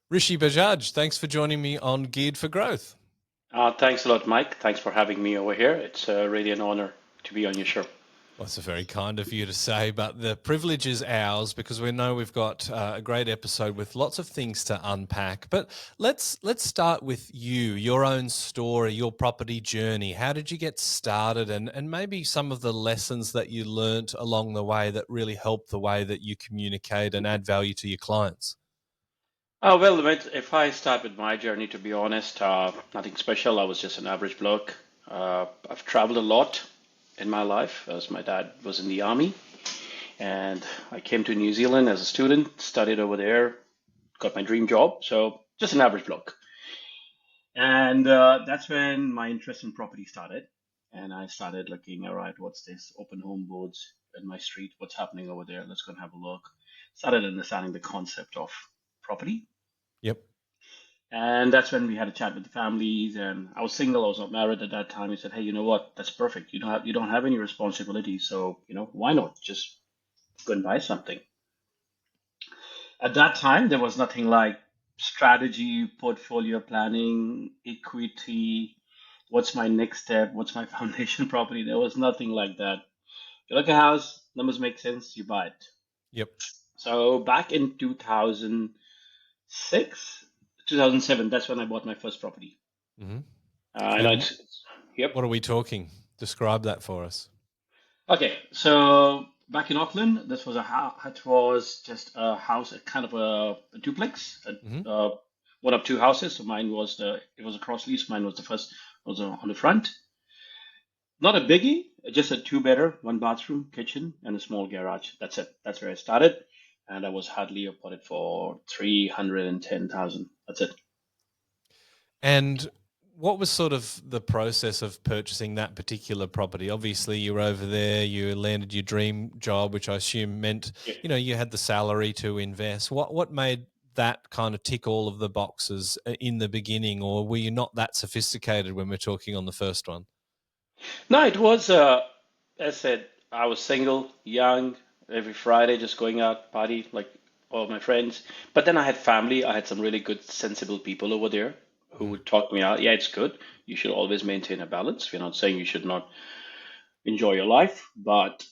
Rishi Bajaj, thanks for joining me on Geared for Growth. Thanks a lot, Mike. Thanks for having me over here. It's really an honor to be on your show. Well, it's very kind of you to say, but the privilege is ours because we know we've got a great episode with lots of things to unpack. But let's start with you, your own story, your property journey. How did you get started, and maybe some of the lessons that you learnt along the way that really help the way that you communicate and add value to your clients? Well, if I start with my journey, to be honest, nothing special. I was just an average bloke. I've traveled a lot in my life as my dad was in the army. And I came to New Zealand as a student, studied over there, got my dream job. So just an average bloke. And that's when my interest in property started. And I started looking, all right, what's this? Open home boards in my street. What's happening over there? Let's go and have a look. Started understanding the concept of property. Yep. And that's when we had a chat with the families. And I was single. I was not married at that time. He said, "Hey, you know what? That's perfect. You don't have any responsibilities. So why not just go and buy something?" At that time, there was nothing like strategy, portfolio planning, equity. What's my next step? What's my foundation property? There was nothing like that. You look at a house, numbers make sense, you buy it. Yep. So back in 2006, 2007, that's when I bought my first property. Mm-hmm. I know yep. What are we talking? Describe that for us. Okay, so back in Auckland, this was it was just a house, a kind of a duplex, Mm-hmm. one of two houses. So it was a cross lease. Mine was the first, was on the front. Not a biggie, just a two-bedder, one bathroom, kitchen, and a small garage. That's it. That's where I started, and I was hardly bought it for 310,000. That's it. And what was sort of the process of purchasing that particular property? Obviously, you were over there, you landed your dream job, which I assume meant, Yeah. you had the salary to invest. What made that kind of tick all of the boxes in the beginning, or were you not that sophisticated when we're talking on the first one? No, it was. As I said, I was single, young, every Friday just going out party like all my friends. But then I had family. I had some really good, sensible people over there who Mhm. would talk me out. Yeah, it's good. You should always maintain a balance. We're not saying you should not enjoy your life, but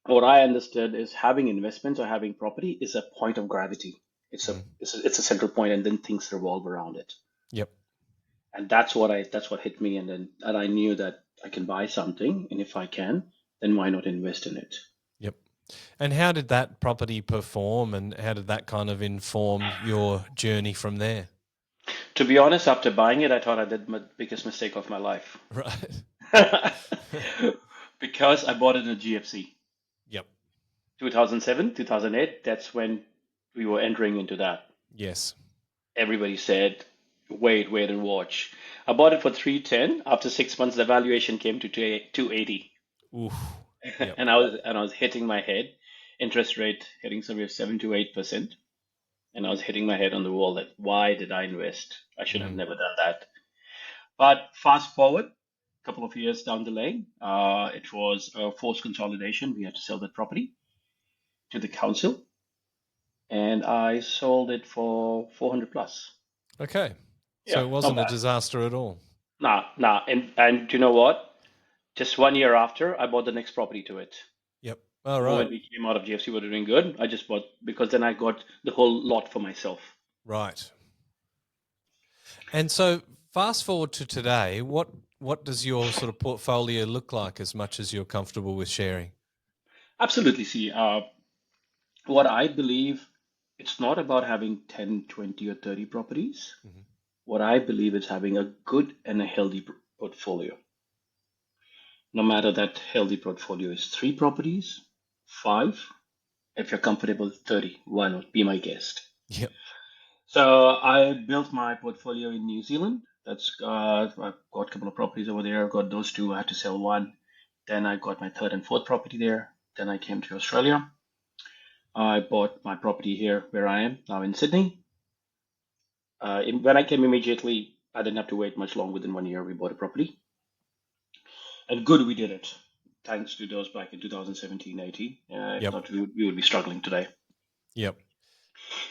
what I understood is having investments or having property is a point of gravity. Mhm. It's a central point, and then things revolve around it. Yep. And that's what hit me. And I knew that I can buy something, and if I can, then why not invest in it? Yep. And how did that property perform, and how did that kind of inform your journey from there? To be honest, after buying it, I thought I did my biggest mistake of my life Right. because I bought it in a GFC. Yep. 2007, 2008. That's when we were entering into that. Yes. Everybody said, wait and watch. I bought it for 310. After 6 months, the valuation came to 280. Oof. Yep. And I was hitting my head, interest rate hitting somewhere 7 to 8%. And I was hitting my head on the wall that why did I invest? I should have Mhm. never done that. But fast forward a couple of years down the lane, it was a forced consolidation. We had to sell that property to the council, and I sold it for 400 plus. Okay. So Yeah, it not wasn't a bad. disaster at all. Nah. And you know what? Just 1 year after, I bought the next property to it. Yep. All The right. moment we came out of GFC, we were doing good. I just bought because then I got the whole lot for myself. Right. And so fast forward to today, what does your sort of portfolio look like as much as you're comfortable with sharing? Absolutely. See, what I believe, it's not about having 10, 20, or 30 properties. Mhm. What I believe is having a good and a healthy portfolio. No matter that healthy portfolio is three properties, five, if you're comfortable, 30, why not? Be my guest. Yep. So I built my portfolio in New Zealand. I've got a couple of properties over there. I've got those two. I had to sell one. Then I got my third and fourth property there. Then I came to Australia. I bought my property here where I am now in Sydney. When I came immediately, I didn't have to wait much long. Within 1 year, we bought a property. And good we did it. Thanks to those back in 2017, 18. If Yep. not, we would be struggling today. Yep.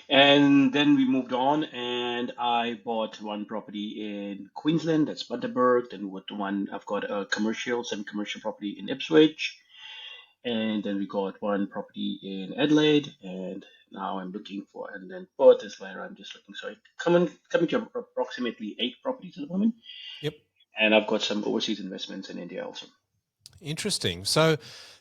And then we moved on, and I bought one property in Queensland, that's Bundaberg. Then with one, I've got a commercial, semi-commercial property in Ipswich, and then we got one property in Adelaide, and now I'm looking for, and then Perth is where I'm just looking. So coming to approximately 8 properties at the moment, Yep. and I've got some overseas investments in India also. Interesting. So,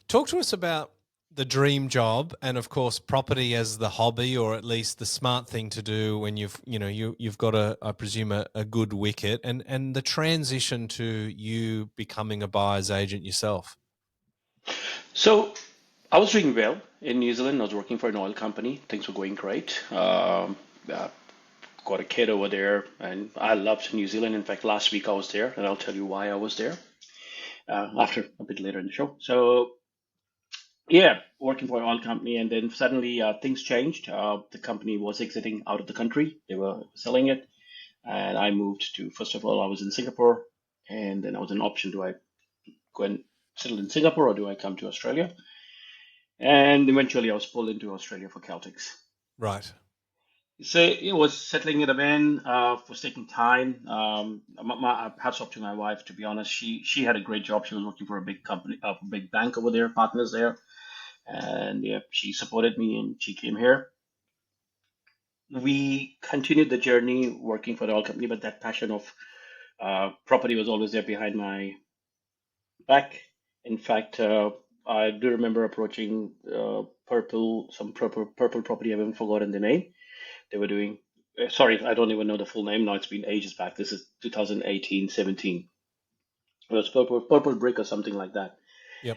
talk to us about the dream job, and of course, property as the hobby, or at least the smart thing to do when you've got I presume a good wicket, and the transition to you becoming a buyer's agent yourself. So I was doing well in New Zealand. I was working for an oil company. Things were going great. Got a kid over there, and I loved New Zealand. In fact, last week I was there, and I'll tell you why I was there after a bit later in the show. So yeah, working for an oil company, and then suddenly things changed. The company was exiting out of the country. They were selling it, and I moved to. First of all, I was in Singapore, and then I was an option: do I go and settle in Singapore, or do I come to Australia? And eventually, I was pulled into Australia for Celtics. Right. So it was settling it in, was taking time. Hats off to my wife, to be honest. She had a great job. She was working for a big company, a big bank over there, partners there, and yeah, she supported me, and she came here. We continued the journey working for the oil company, but that passion of property was always there behind my back. In fact, I do remember approaching purple property. I haven't forgotten the name. They were doing, sorry, I don't even know the full name now. It's been ages back. This is 2018, 17. It was purple brick or something like that. Yep.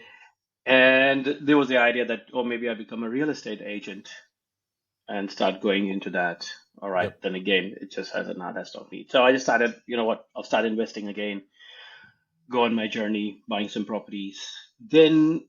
And there was the idea that, oh, maybe I become a real estate agent and start going into that. All right. Yep. Then again, it just has a, nah, that's not me. So I just started, you know what, I'll start investing again, go on my journey, buying some properties. Then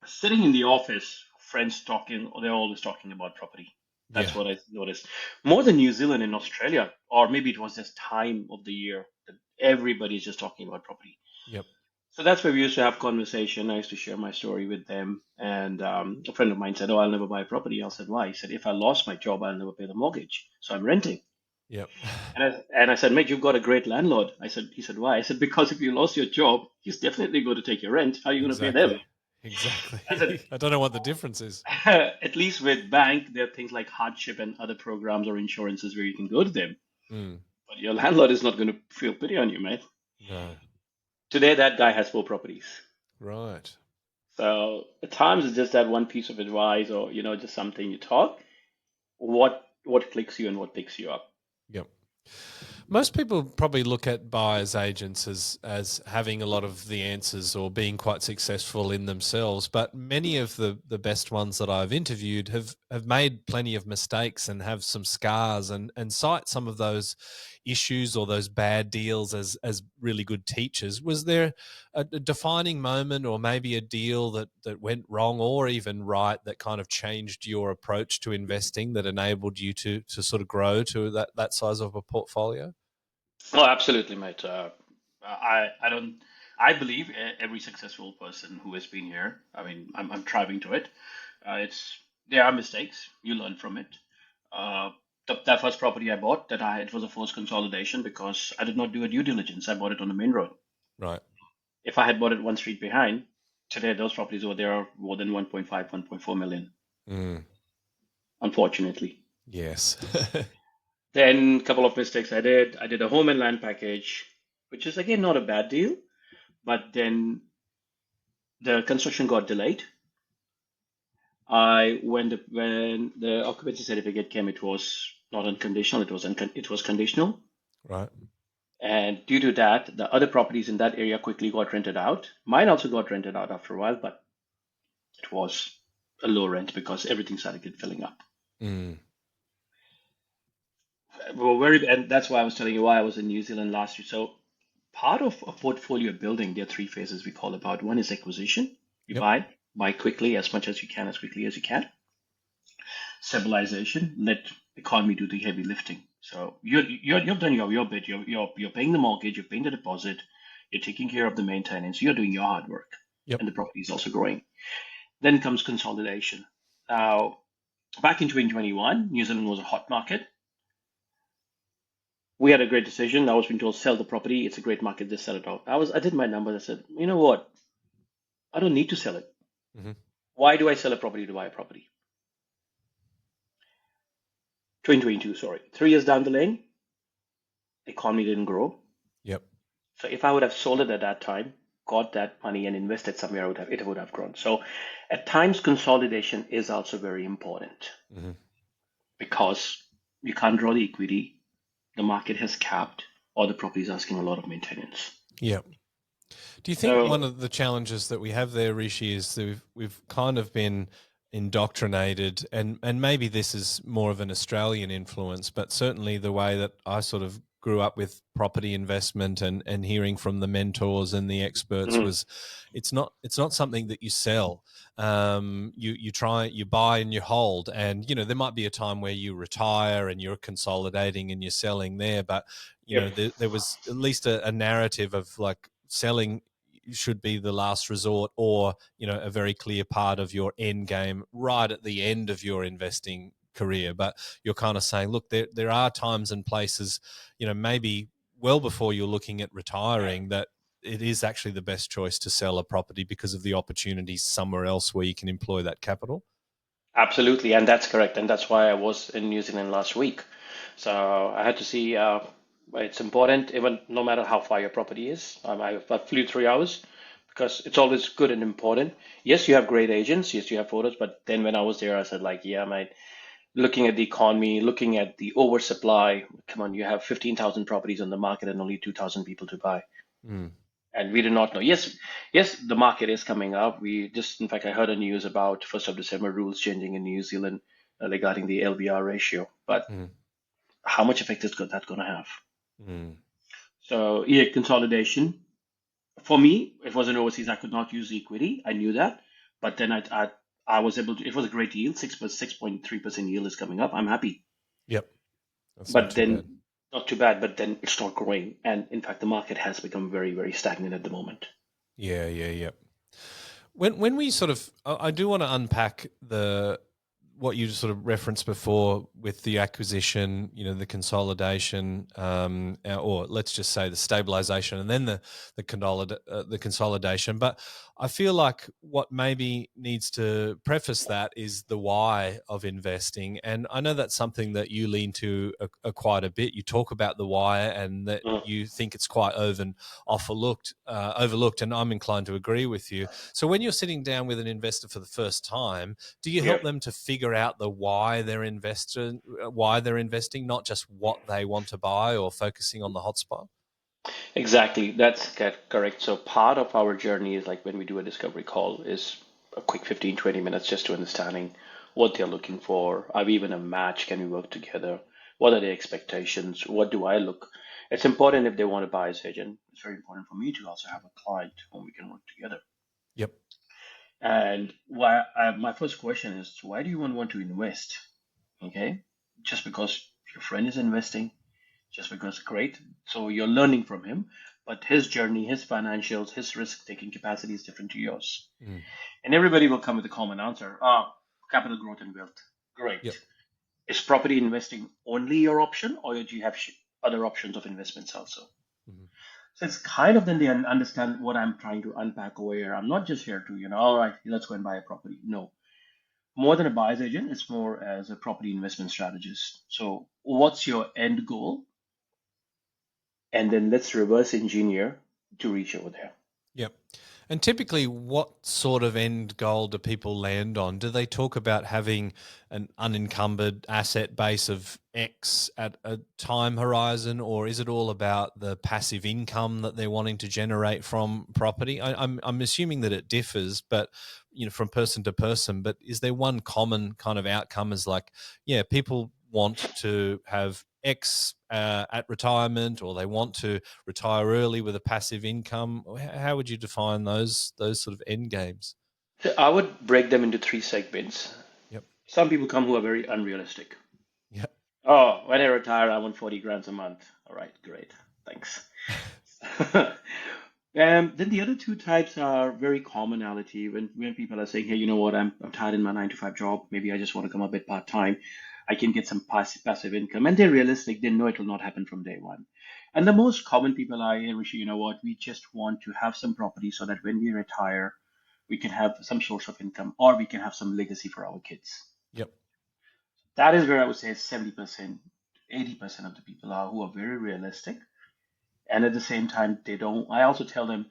sitting in the office, friends talking, they're always talking about property. That's Yeah. what I noticed. More than New Zealand and Australia, or maybe it was just time of the year that everybody's just talking about property. Yep. So that's where we used to have conversation. I used to share my story with them. And a friend of mine said, "Oh, I'll never buy a property." I said, "Why?" He said, "If I lost my job, I'll never pay the mortgage. So I'm renting." Yep. And I said, "Mate, you've got a great landlord." He said, "Why?" I said, "Because if you lost your job, he's definitely going to take your rent. How are you going to pay them?" Exactly. Exactly. I said, I don't know what the difference is. at least with bank, there are things like hardship and other programs or insurances where you can go to them. Mm. But your landlord is not going to feel pity on you, mate. No. Today, that guy has 4 properties. Right. So at times it's just that one piece of advice, or just something you talk. What clicks you and what picks you up. Yep. Most people probably look at buyers agents as having a lot of the answers or being quite successful in themselves, but many of the best ones that I've interviewed have made plenty of mistakes and have some scars and cite some of those issues or those bad deals as really good teachers. Was there a defining moment or maybe a deal that went wrong or even right that kind of changed your approach to investing that enabled you to sort of grow to that size of a portfolio? Oh, absolutely, mate. I don't. I believe every successful person who has been here. I mean, I'm driving to it. It's There are mistakes. You learn from it. Uh, that first property I bought, it was a forced consolidation because I did not do a due diligence. I bought it on the main road. Right. If I had bought it one street behind, today those properties over there are more than 1.5, 1.4 million. Mm. Unfortunately. Yes. Then a couple of mistakes I did. I did a home and land package, which is again not a bad deal, but then the construction got delayed. When the occupancy certificate came, it was not unconditional, it was conditional. Right. And due to that, the other properties in that area quickly got rented out. Mine also got rented out after a while, but it was a low rent because everything started filling up. Mm. And that's why I was telling you why I was in New Zealand last year. So part of a portfolio building, there are 3 phases we call about. One is acquisition. You Yep. buy quickly, as much as you can, as quickly as you can. Stabilization, let economy do the heavy lifting. So you've done your bit. You're paying the mortgage, you're paying the deposit, you're taking care of the maintenance, you're doing your hard work, Yep. and the property is also growing. Then comes consolidation. Now, Back in 2021, New Zealand was a hot market. We had a great decision. I was being told sell the property. It's a great market. Just sell it out. I did my numbers. I said, you know what? I don't need to sell it. Hmm. Why do I sell a property to buy a property? 2022, sorry. 3 years down the lane, economy didn't grow. Yep. So if I would have sold it at that time, got that money and invested somewhere, it would have grown. So at times consolidation is also very important Hmm. because you can't draw the equity, the market has capped, or the property is asking a lot of maintenance. Yep. Do you think one So of the challenges that we have there, Rishi, is that we've kind of been indoctrinated, and maybe this is more of an Australian influence, but certainly the way that I sort of grew up with property investment and hearing from the mentors and the experts mhm, was, it's not something that you sell. You buy and you hold, and there might be a time where you retire and you're consolidating and you're selling there, but yep, there was at least a narrative of like selling should be the last resort, or a very clear part of your end game right at the end of your investing career. But you're kind of saying, look, there are times and places, maybe well before you're looking at retiring, that it is actually the best choice to sell a property because of the opportunities somewhere else where you can employ that capital. absolutely, and that's correct. And that's why I was in New Zealand last week. So I had to see it's important, even no matter how far your property is. I flew 3 hours because it's always good and important. Yes, you have great agents. Yes, you have photos. But then when I was there, I said, like, yeah, mate, looking at the economy, looking at the oversupply, come on, you have 15,000 properties on the market and only 2,000 people to buy. Mm. And we do not know. Yes, the market is coming up. In fact, I heard a news about 1st of December rules changing in New Zealand regarding the LBR ratio. But Mm. how much effect is that going to have? Mm. So, yeah, consolidation. For me, it was an overseas. I could not use equity. I knew that. But then I was able to, it was a great yield. 6.3% yield is coming up. I'm happy. Yep, that's not But too bad. then, not too bad, but then it's not growing. And in fact, the market has become very, very stagnant at the moment. Yeah, yeah, yeah. When we sort of, I do want to unpack the what you sort of referenced before with the acquisition, the consolidation, or let's just say the stabilization, and then the consolidation. But I feel like what maybe needs to preface that is the why of investing, and I know that's something that you lean to quite a bit. You talk about the why, and that Mm, you think it's quite overlooked, and I'm inclined to agree with you. So when you're sitting down with an investor for the first time, do you yeah. help them to figure out the why they're investing, not just what they want to buy or focusing on the hotspot? Exactly, that's correct. So part of our journey is like when we do a discovery call is a quick 15, 20 minutes just to understanding what they're looking for. Are we even a match? Can we work together? What are their expectations? What do I look? It's important if they want to buy as agent. It's very important for me to also have a client whom we can work together. Yep. And my first question is, why do you want to invest? Okay, just because your friend is investing, just because great. So you're learning from him, but his journey, his financials, his risk taking capacity is different to yours. Mm. And everybody will come with a common answer. Capital growth and wealth. Great. Yep. Is property investing only your option, or do you have other options of investments also? Mhm. So it's kind of then they understand what I'm trying to unpack over here. I'm not just here to, all right, let's go and buy a property. No, more than a buyer's agent, it's more as a property investment strategist. So what's your end goal? And then let's reverse engineer to reach over there. Yep. And typically, what sort of end goal do people land on? Do they talk about having an unencumbered asset base of X at a time horizon, or is it all about the passive income that they're wanting to generate from property? I'm assuming that it differs, but from person to person. But is there one common kind of outcome? As like, yeah, people want to have X at retirement, or they want to retire early with a passive income. How would you define those sort of end games? So I would break them into three segments. Yep. Some people come who are very unrealistic. Yep. Oh, when I retire, I want 40 grand a month. All right, great. Thanks. Then the other two types are very commonality when people are saying, hey, you know what, I'm tired in my 9 to 5 job. Maybe I just want to come a bit part time. I can get some passive income. And they're realistic. They know it will not happen from day one. And the most common people are, hey, Rishi, you know what, we just want to have some property so that when we retire, we can have some source of income or we can have some legacy for our kids. Yep. That is where I would say 70%, 80% of the people are who are very realistic. And at the same time, they don't, I also tell them,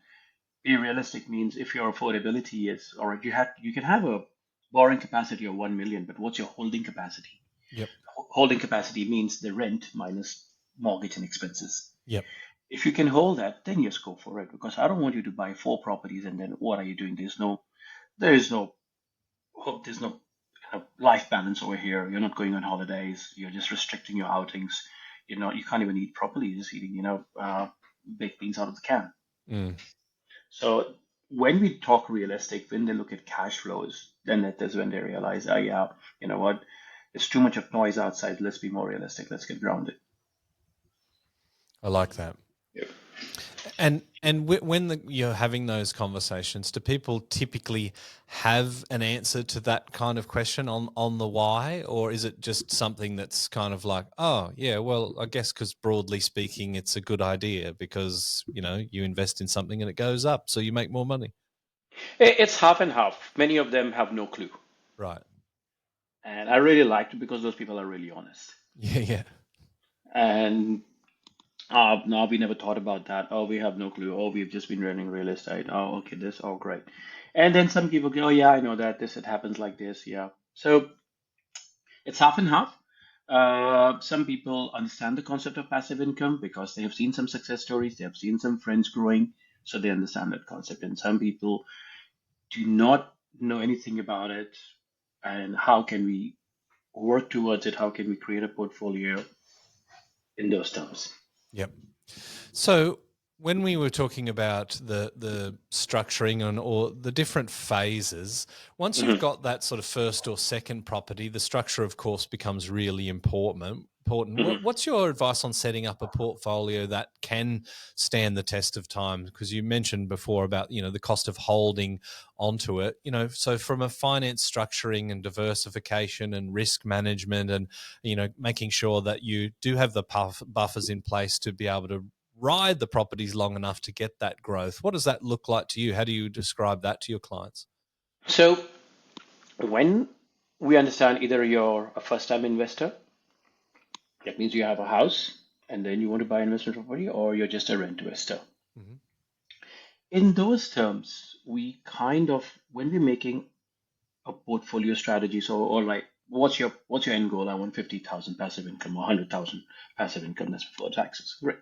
be realistic means if your affordability is, or you can have a borrowing capacity of 1 million, but what's your holding capacity? Yep. Holding capacity means the rent minus mortgage and expenses. Yep. If you can hold that, then just go for it because I don't want you to buy 4 properties and then what are you doing? There is no hope. There's no life balance over here. You're not going on holidays. You're just restricting your outings. You can't even eat properly. You're just eating, baked beans out of the can. Mm. So when we talk realistic, when they look at cash flows, then that is when they realize, oh yeah, you know what, there's too much of noise outside. Let's be more realistic. Let's get grounded. I like that. Yep. And when you're having those conversations, do people typically have an answer to that kind of question on the why, or is it just something that's kind of like, oh yeah, well, I guess because broadly speaking, it's a good idea because you invest in something and it goes up, so you make more money. It's half and half. Many of them have no clue. Right. And I really liked it because those people are really honest. Yeah. Yeah. And no, we never thought about that. Oh, we have no clue. Oh, we've just been learning real estate. Oh, okay, this. Oh, great. And then some people go, oh, yeah, I know that this, it happens like this. Yeah. So it's half and half. Some people understand the concept of passive income because they have seen some success stories, they have seen some friends growing, so they understand that concept. And some people do not know anything about it. And how can we work towards it? How can we create a portfolio in those terms? Yep. So when we were talking about the structuring or the different phases, once you've Mhm. got that sort of first or second property, the structure, of course, becomes really important. Mhm. What's your advice on setting up a portfolio that can stand the test of time? Because you mentioned before about the cost of holding onto it. So from a finance structuring and diversification and risk management, and making sure that you do have the buffers in place to be able to ride the properties long enough to get that growth. What does that look like to you? How do you describe that to your clients? So when we understand either you're a first-time investor, that means you have a house and then you want to buy investment property, or you're just a rent investor. Mm-hmm. In those terms, we kind of, when we're making a portfolio strategy, so or like what's your end goal? I want 50,000 passive income or 100,000 passive income, that's before taxes. Great.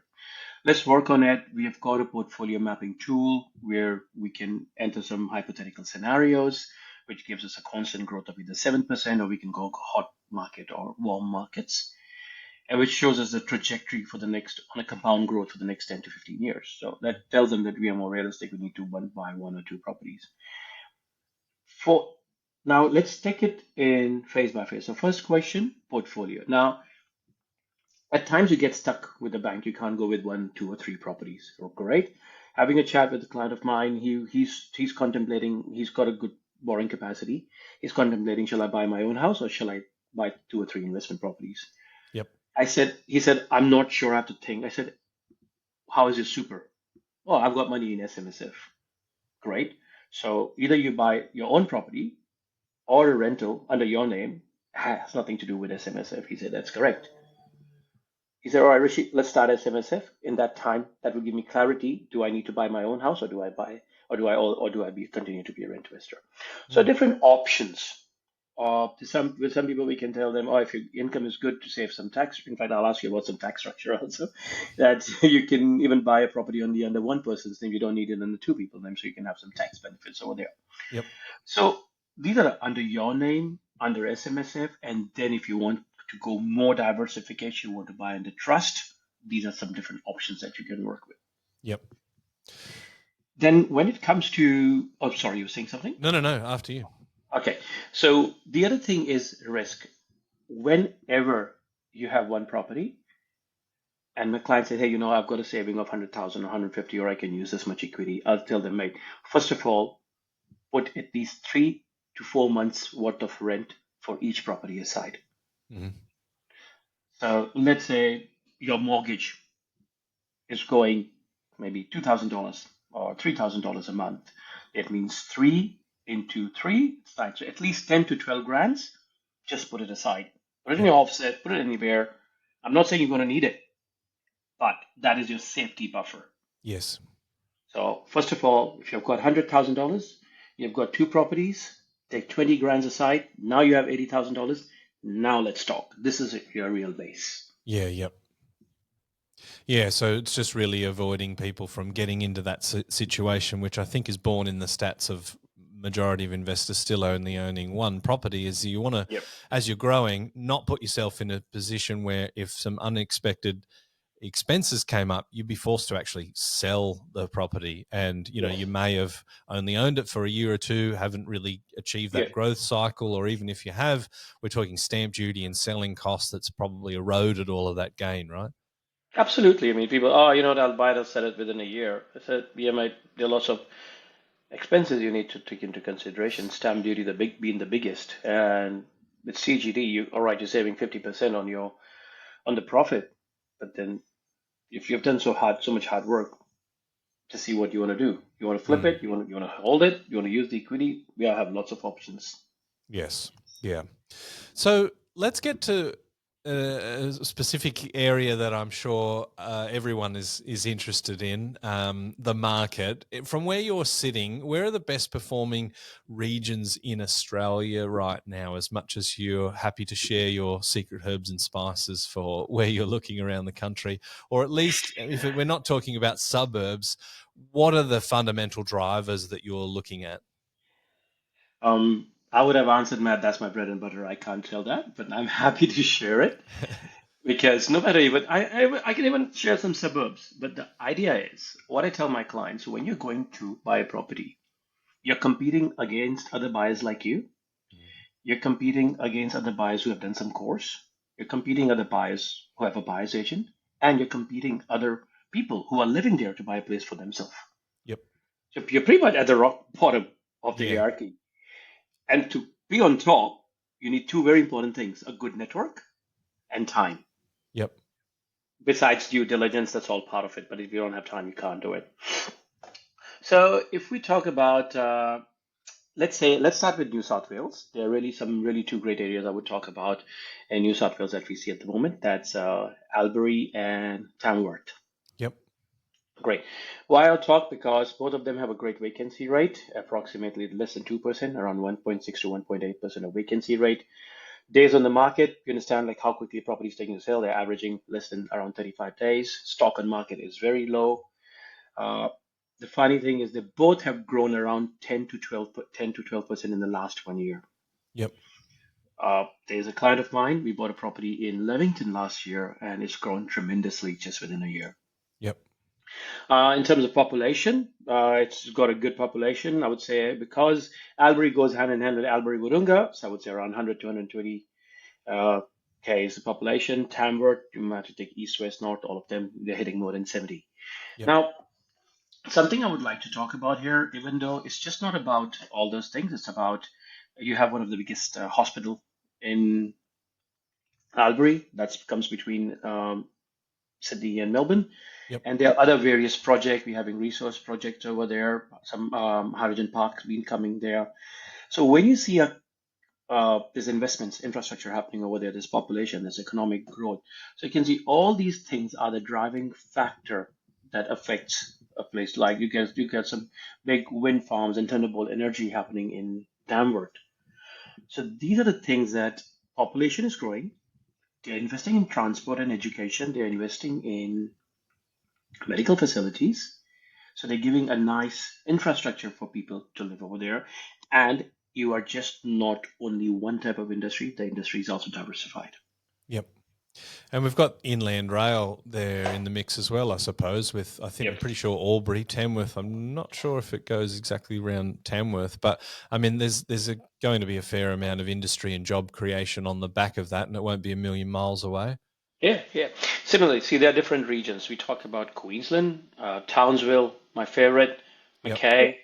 Let's work on it. We have got a portfolio mapping tool where we can enter some hypothetical scenarios, which gives us a constant growth of either 7%, or we can go hot market or warm markets, and which shows us the trajectory for the next on a compound growth for the next 10 to 15 years. So that tells them that we are more realistic. We need to buy 1 or 2 properties. For now, let's take it in phase by phase. So first question, portfolio. Now, at times you get stuck with the bank. You can't go with 1, 2, or 3 properties. So great. Having a chat with a client of mine, he's contemplating. He's got a good borrowing capacity. He's contemplating, shall I buy my own house or shall I buy 2 or 3 investment properties? Yep. He said, I'm not sure. I have to think. I said, how is your super? Oh, I've got money in SMSF. Great. So either you buy your own property or a rental under your name, has nothing to do with SMSF. He said, that's correct. He said, all right, Rishi, let's start SMSF. In that time, that will give me clarity. Do I need to buy my own house, or do I continue to be a rent investor? So different options. With some people, we can tell them, oh, if your income is good, to save some tax. In fact, I'll ask you about some tax structure also. That you can even buy a property only under one person's name. You don't need it under 2 people's name, so you can have some tax benefits over there. Yep. So these are under your name, under SMSF, and then if you want to go more diversification, you want to buy under trust, these are some different options that you can work with. Yep. Then when it comes to, oh, sorry, you were saying something? No. After you. Okay. So the other thing is risk. Whenever you have one property, And my client said, hey, I've got a saving of 100,000 or 150, or I can use this much equity. I'll tell them, mate, first of all, put at least 3 to 4 months worth of rent for each property aside. Mhm. So let's say your mortgage is going maybe $2,000 or $3,000 a month. It means 3 into 3, so at least 10 to 12 grands. Just put it aside. Put it in Yep. your offset, put it anywhere. I'm not saying you're going to need it, but that is your safety buffer. Yes. So first of all, if you've got $100,000, you've got two properties, take 20 grands aside. Now you have $80,000. Now let's talk. This is your real base. Yeah. Yep. Yeah, so it's just really avoiding people from getting into that situation, which I think is born in the stats of majority of investors still only owning one property. Is you want to, Yep. as you're growing, not put yourself in a position where if some unexpected expenses came up, you'd be forced to actually sell the property, and Yes. you may have only owned it for a year or two, haven't really achieved Yeah. that growth cycle, or even if you have, we're talking stamp duty and selling costs that's probably eroded all of that gain, right? Absolutely. I mean, people, I'll buy it, I'll sell it within a year. I said, yeah, mate, there are lots of expenses you need to take into consideration. Stamp duty, being the biggest, and with CGD, all right, you're saving 50% on the profit, but then if you've done so much hard work to see what you want to do, you want to flip Mm. it, you want to hold it, you want to use the equity. We have lots of options. Yes. Yeah. So let's get to a specific area that I'm sure everyone is interested in, the market. From where you're sitting, where are the best performing regions in Australia right now, as much as you're happy to share your secret herbs and spices for where you're looking around the country? Or at least, if we're not talking about suburbs, what are the fundamental drivers that you're looking at? I would have answered, Matt, that's my bread and butter. I can't tell that, but I'm happy to share it. Because no matter even I can even share some suburbs, but the idea is what I tell my clients: when you're going to buy a property, you're competing against other buyers like you. You're competing against other buyers who have done some course. You're competing other buyers who have a buyer's agent, and you're competing other people who are living there to buy a place for themselves. Yep. So you're pretty much at the rock bottom of the Yeah. hierarchy. And to be on top, you need two very important things: a good network and time. Yep. Besides due diligence, that's all part of it. But if you don't have time, you can't do it. So if we talk about, let's start with New South Wales. There are really two great areas I would talk about in New South Wales that we see at the moment. That's Albury and Tamworth. Yep. Great. Why I'll talk, because both of them have a great vacancy rate, approximately less than 2%, around 1.6 to 1.8% of vacancy rate. Days on the market, you understand like how quickly property is taking to sell. They're averaging less than around 35 days. Stock on market is very low. Uh, the funny thing is they both have grown around 10 to 12% in the last 1 year. Yep. There's a client of mine. We bought a property in Leamington last year, and it's grown tremendously just within a year. Yep. In terms of population, it's got a good population, I would say, because Albury goes hand in hand with Albury Wodonga. So I would say around 100 to 120 K is the population. Tamworth, you might have to take east, west, north, all of them, they're hitting more than 70. Yep. Now, something I would like to talk about here, even though it's just not about all those things, it's about you have one of the biggest hospital in Albury that comes between Sydney and Melbourne. Yep. And there are other various projects. We're having resource projects over there, some hydrogen parks been coming there. So when you see there's investments, infrastructure happening over there, there's population, there's economic growth. So you can see all these things are the driving factor that affects a place. Like you get some big wind farms and renewable energy happening in Tamworth. So these are the things that population is growing. They're investing in transport and education. They're investing in medical facilities. So they're giving a nice infrastructure for people to live over there. And you are just not only one type of industry, the industry is also diversified. Yep. And we've got inland rail there in the mix as well, I suppose, with, I think, I'm Yep. pretty sure Albury, Tamworth. I'm not sure if it goes exactly around Tamworth, but I mean, there's going to be a fair amount of industry and job creation on the back of that, and it won't be a million miles away. Yeah, yeah. Similarly, see, there are different regions. We talk about Queensland, Townsville, my favorite, Yep. Mackay,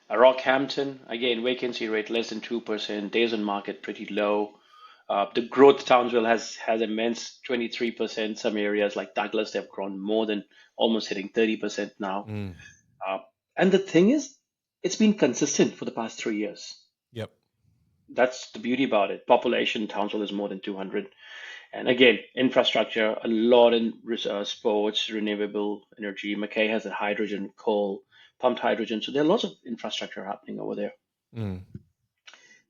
Rockhampton. Again, vacancy rate less than 2%, days on market pretty low. The growth Townsville has immense 23%. Some areas like Douglas, they've grown more than almost hitting 30% now. Mm. Uh, and the thing is, it's been consistent for the past 3 years. Yep. That's the beauty about it. Population, Townsville is more than 200. And again, infrastructure, a lot in sports, renewable energy. Mackay has a hydrogen, coal, pumped hydrogen. So there are lots of infrastructure happening over there. Mm.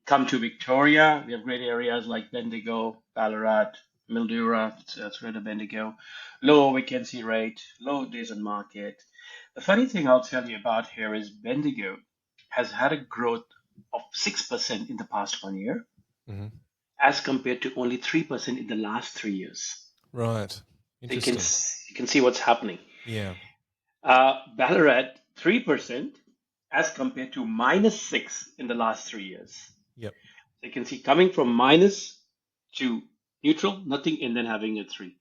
Come to Victoria, we have great areas like Bendigo, Ballarat, Mildura, that's Greater Bendigo. Low vacancy rate, low days on market. The funny thing I'll tell you about here is Bendigo has had a growth of 6% in the past 1 year, Hmm. as compared to only 3% in the last 3 years. Right. So Interesting. you can see what's happening. Yeah. Ballarat 3% as compared to -6 in the last 3 years. Yep. So you can see coming from minus to neutral, nothing, and then having a three.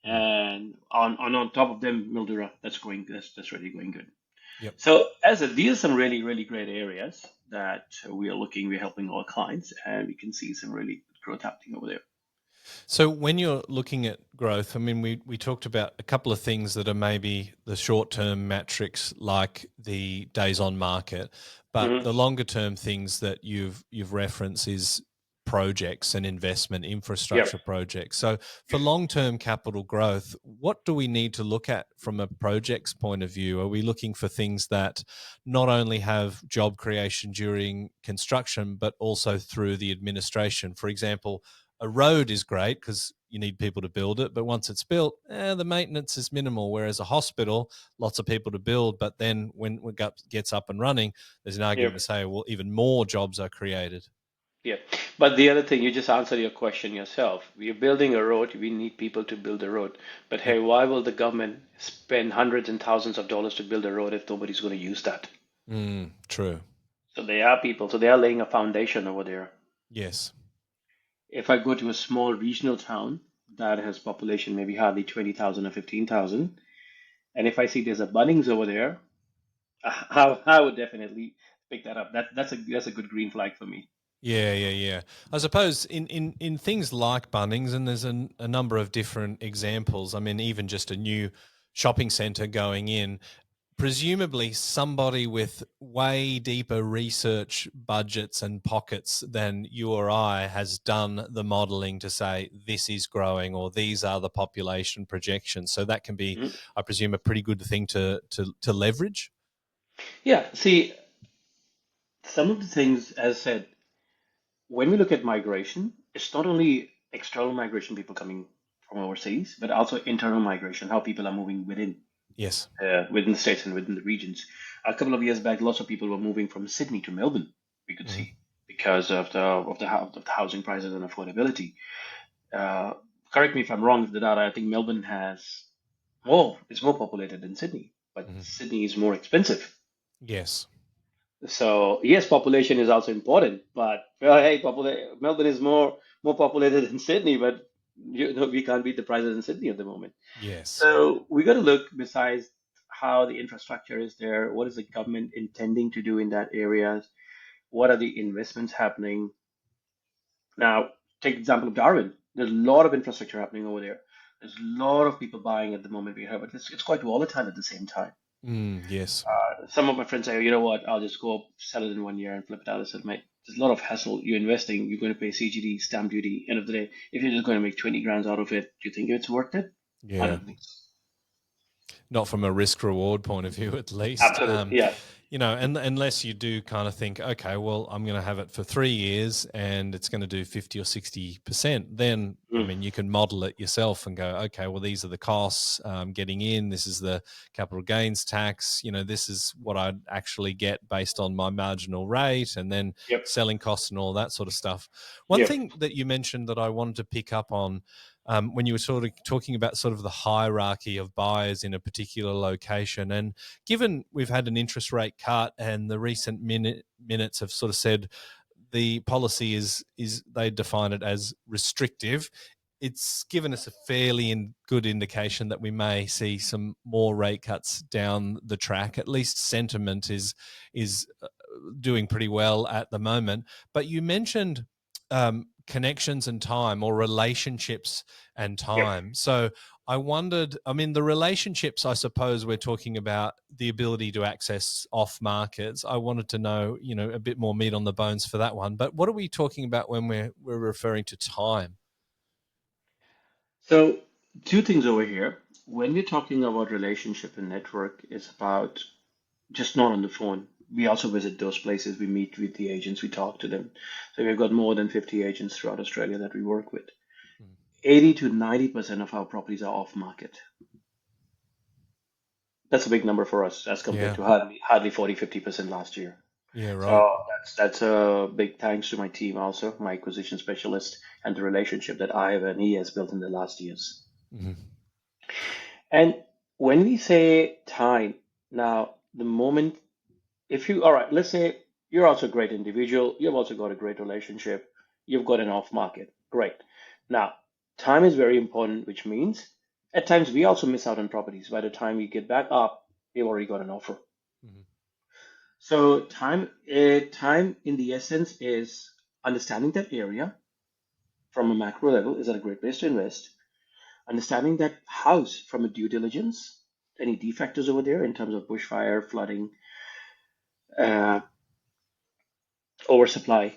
Mm. And on top of them, Mildura, that's really going good. Yep. So these are some really, really great areas that we're helping our clients, and we can see some really good growth happening over there. So when you're looking at growth, I mean, we talked about a couple of things that are maybe the short-term metrics like the days on market, but Hmm. the longer-term things that you've referenced is projects and investment Yep. infrastructure projects. So for long-term capital growth, what do we need to look at from a project's point of view? Are we looking for things that not only have job creation during construction, but also through the administration? For example, a road is great because you need people to build it, but once it's built, the maintenance is minimal. Whereas a hospital, lots of people to build, but then when it gets up and running, there's an argument Yep. to say, well, even more jobs are created. Yeah. But the other thing, you just answered your question yourself. We're building a road, we need people to build a road. But Yep. hey, why will the government spend hundreds and thousands of dollars to build a road if nobody's going to use that? True. So they are people, so they are laying a foundation over there. Yes. If I go to a small regional town that has population maybe hardly 20,000 or 15,000, and if I see there's a Bunnings over there, I would definitely pick that up. That's a good green flag for me. Yeah, yeah, yeah. I suppose in things like Bunnings, and there's a number of different examples. I mean, even just a new shopping centre going in, presumably somebody with way deeper research budgets and pockets than you or I has done the modeling to say this is growing or these are the population projections. So that can be, Mhm. I presume, a pretty good thing to leverage. Yeah, see, some of the things, as I said, when we look at migration, it's not only external migration, people coming from overseas, but also internal migration, how people are moving Yes. within the states and within the regions. A couple of years back, lots of people were moving from Sydney to Melbourne. We could Mhm. see because of the housing prices and affordability. Uh, Correct me if I'm wrong with the data. I think Melbourne has more. It's more populated than Sydney, but Mhm. Sydney is more expensive. Yes. So yes, population is also important, but hey, Melbourne is more populated than Sydney, but we can't beat the prices in Sydney at the moment. Yes. So we got to look besides how the infrastructure is there, what is the government intending to do in that areas, what are the investments happening. Now, take the example of Darwin. There's a lot of infrastructure happening over there. There's a lot of people buying at the moment we have, but it's quite volatile at the same time. Yes. Some of my friends say, you know what, I'll just go sell it in 1 year and flip it out. I said, mate, there's a lot of hassle. You're investing, you're going to pay CGD, stamp duty. End of the day, if you're just going to make 20 grand out of it, do you think it's worth it? I Yeah. don't think so. Not from a risk reward point of view, at least. Absolutely, yeah. And unless you do kind of think, okay, well, I'm going to have it for 3 years and it's going to do 50 or 60%, then, I Mm, mean, you can model it yourself and go, okay, well, these are the costs getting in. This is the capital gains tax. This is what I'd actually get based on my marginal rate and then yep, selling costs and all that sort of stuff. One yep. thing that you mentioned that I wanted to pick up on when you were sort of talking about sort of the hierarchy of buyers in a particular location. And given we've had an interest rate cut and the recent minutes have sort of said the policy is they define it as restrictive. it's given us a fairly good indication that we may see some more rate cuts down the track. At least sentiment is doing pretty well at the moment. But you mentioned connections and time, or relationships and Yep. time. So I wondered, I mean, the relationships, I suppose we're talking about the ability to access off markets. I wanted to know, a bit more meat on the bones for that one. But what are we talking about when we're referring to time? So, two things over here. When we're talking about relationship and network, it's about just not on the phone. We also visit those places. We meet with the agents. We talk to them. So we've got more than 50 agents throughout Australia that we work with. 80 to 90% of our properties are off market. That's a big number for us as compared Yeah. to hardly 40-50% last year. Yeah, right. So that's a big thanks to my team also, my acquisition specialist, and the relationship that I have and he has built in the last years. Mm-hmm. And when we say time, now the moment, if you, all right, let's say you're also a great individual, you've also got a great relationship, you've got an off market, great. Now, time is very important, which means at times we also miss out on properties. By the time we get back up, we've already got an offer. Mm-hmm. So time in the essence is understanding that area from a macro level. Is that a great place to invest? Understanding that house from a due diligence, any defectors over there in terms of bushfire, flooding, uh, oversupply,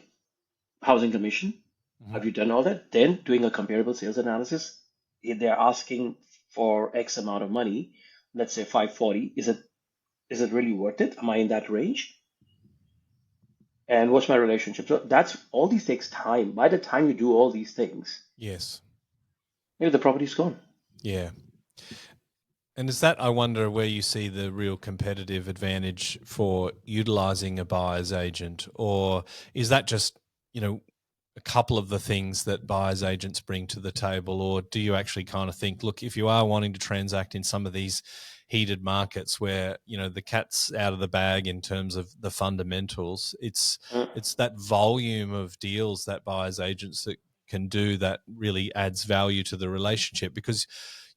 housing commission. Mm-hmm. Have you done all that? Then doing a comparable sales analysis. If they're asking for X amount of money, let's say 540, is it really worth it? Am I in that range? And what's my relationship? So that's all these takes time. By the time you do all these things, Yes. maybe the property's gone. Yeah. And is that, I wonder, where you see the real competitive advantage for utilizing a buyer's agent? Or is that just, a couple of the things that buyer's agents bring to the table? Or do you actually kind of think, look, if you are wanting to transact in some of these heated markets where, the cat's out of the bag in terms of the fundamentals, Mm. it's that volume of deals that buyer's agents that can do that really adds value to the relationship? Because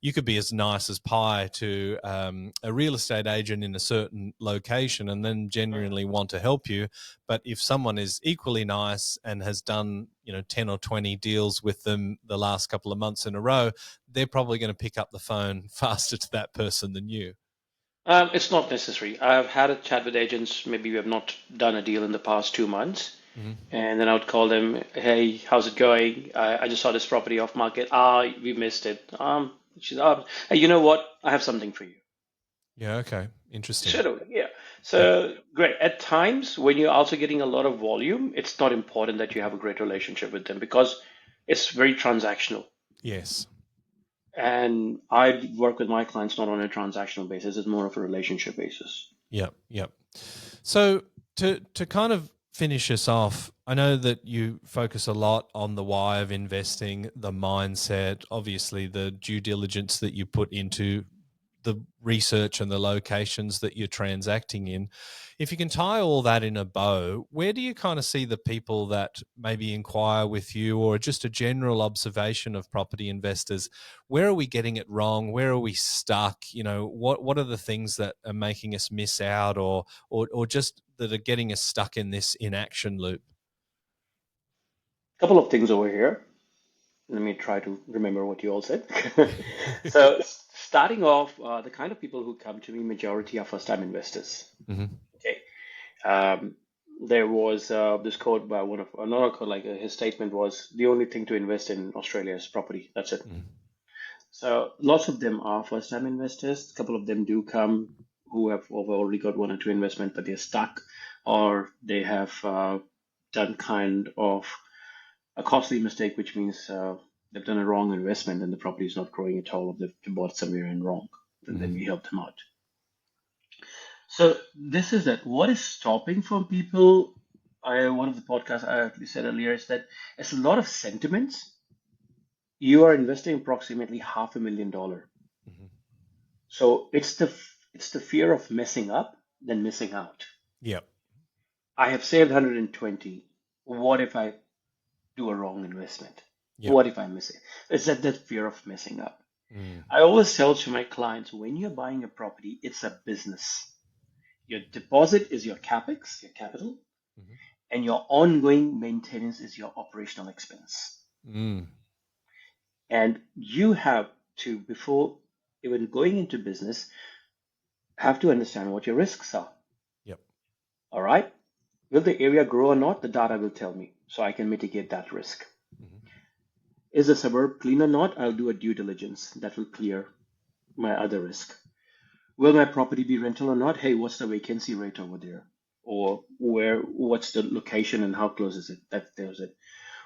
you could be as nice as pie to a real estate agent in a certain location and then genuinely want to help you. But if someone is equally nice and has done, 10 or 20 deals with them the last couple of months in a row, they're probably going to pick up the phone faster to that person than you. It's not necessary. I've had a chat with agents. Maybe we have not done a deal in the past 2 months. Mm-hmm. And then I would call them, hey, how's it going? I just saw this property off market. We missed it. Hey, you know what? I have something for you. Yeah. Okay. Interesting. Sure. Yeah. Yep. So great. At times, when you're also getting a lot of volume, it's not important that you have a great relationship with them because it's very transactional. Yes. And I work with my clients not on a transactional basis, it's more of a relationship basis. Yep. Yep. So to kind of finish us off, I know that you focus a lot on the why of investing, the mindset, obviously the due diligence that you put into the research and the locations that you're transacting in. If you can tie all that in a bow, where do you kind of see the people that maybe inquire with you, or just a general observation of property investors? Where are we getting it wrong? Where are we stuck? What are the things that are making us miss out, or just that are getting us stuck in this inaction loop? Couple of things over here. Let me try to remember what you all said. So, starting off, the kind of people who come to me, majority are first-time investors. Mm-hmm. Okay. Um, there was this quote by another quote, like his statement was, the only thing to invest in Australia is property. That's it. Mm-hmm. So lots of them are first-time investors. A couple of them do come who have already got one or two investment, but they're stuck, or they have done kind of a costly mistake, which means they've done a wrong investment and the property is not growing at all, or they've bought somewhere in wrong. And then we help them out. So this is that. What is stopping from people? One of the podcasts I actually said earlier is that it's a lot of sentiments. You are investing approximately $500,000. Mm-hmm. So it's the fear of messing up than missing out. Yep. I have saved 120. What if I do a wrong investment? Yep. What if I miss it? It's that fear of messing up. Mm. I always tell to my clients, when you're buying a property, it's a business. Your deposit is your capex, your capital, Mhm. and your ongoing maintenance is your operational expense. Mm. And you have to, before even going into business, have to understand what your risks are. Yep. All right? Will the area grow or not? The data will tell me, so I can mitigate that risk. Mhm. Is the suburb clean or not? I'll do a due diligence that will clear my other risk. Will my property be rental or not? Hey, what's the vacancy rate over there? Or what's the location and how close is it? There's it.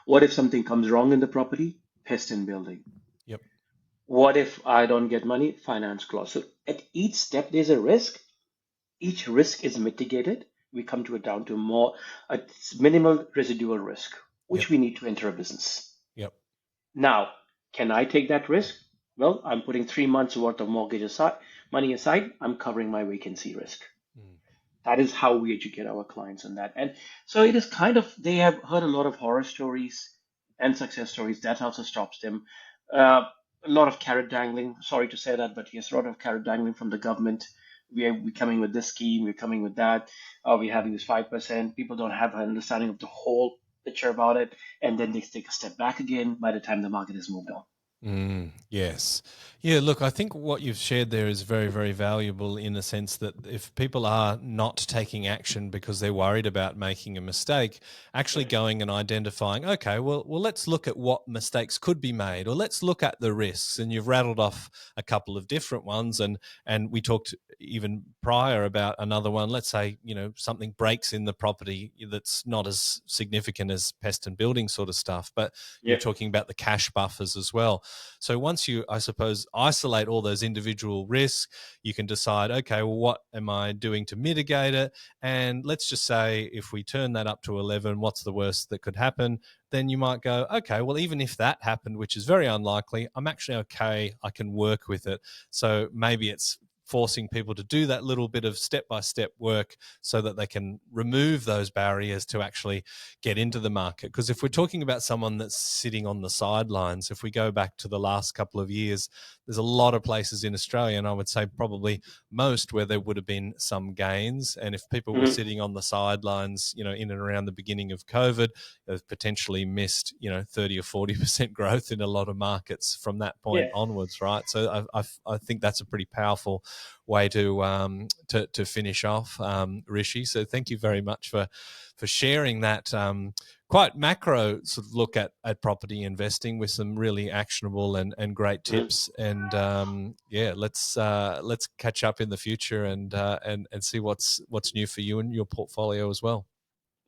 What if something comes wrong in the property? Pest in building. Yep. What if I don't get money? Finance clause. So at each step, there's a risk. Each risk is mitigated. We come to it down to a minimal residual risk, Yep. which we need to enter a business. Yep. Now, can I take that risk? Well, I'm putting 3 months worth of money aside. I'm covering my vacancy risk. Mm. That is how we educate our clients on that. And so it is kind of, they have heard a lot of horror stories and success stories. That also stops them. A lot of carrot dangling. Sorry to say that, but yes, a lot of carrot dangling from the government. We're coming with this scheme, we're coming with that. We're having this 5%. People don't have an understanding of the whole picture about it. And then they take a step back again by the time the market has moved on. Yes. Yeah, look, I think what you've shared there is very, very valuable in the sense that if people are not taking action because they're worried about making a mistake, actually Right. going and identifying, okay, well, let's look at what mistakes could be made, or let's look at the risks. And you've rattled off a couple of different ones, and we talked even prior about another one. Let's say, something breaks in the property that's not as significant as pest and building sort of stuff, but you were Yeah. talking about the cash buffers as well. So once you, I suppose, isolate all those individual risks, you can decide, okay, well, what am I doing to mitigate it? And let's just say if we turn that up to 11, what's the worst that could happen? Then you might go, okay, well, even if that happened, which is very unlikely, I'm actually okay. I can work with it. So maybe it's forcing people to do that little bit of step-by-step work so that they can remove those barriers to actually get into the market. Because if we're talking about someone that's sitting on the sidelines, if we go back to the last couple of years, there's a lot of places in Australia, and I would say probably most, where there would have been some gains. And if people were Mhm. sitting on the sidelines, in and around the beginning of COVID, they've potentially missed, 30 or 40% growth in a lot of markets from that point Yeah. onwards, right? So I think that's a pretty powerful way to finish off, Rishi. So thank you very much for sharing that quite macro sort of look at property investing with some really actionable and great Mhm. tips. And let's catch up in the future and see what's new for you and your portfolio as well.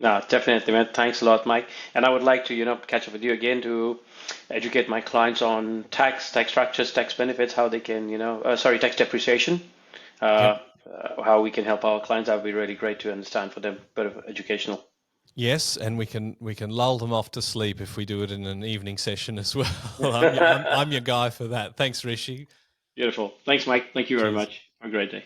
No, definitely, man. Thanks a lot, Mike. And I would like to, catch up with you again to educate my clients on tax structures, tax benefits, how they can, tax depreciation, Yep. how we can help our clients. That would be really great to understand for them, bit of educational. Yes, and we can lull them off to sleep if we do it in an evening session as well. I'm your guy for that. Thanks, Rishi. Beautiful. Thanks, Mike. Thank you very Cheers. much. Have a great day.